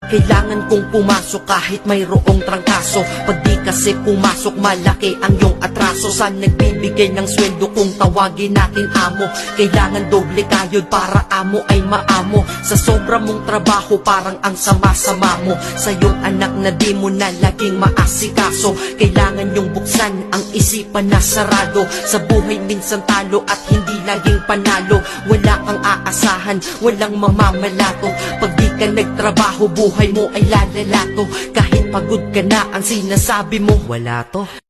Kailangan kong pumasok kahit mayroong trangkaso. Pag di kasi pumasok, malaki ang iyong atraso. Saan nagbibigay ng sweldo kung tawagin natin amo? Kailangan doble kayod para amo ay maamo. Sa sobra mong trabaho parang ang sama-sama mo. Sa iyong anak na di mo na laging maasikaso. Kailangan yung buksan ang isipan na sarado. Sa buhay minsan talo at hindi laging panalo. Wala kang aasahan, walang mamamalato. Pag di ka nagtrabaho, buhay mo ay lalalato. Kahit pagod ka na, ang sinasabi mo, wala to.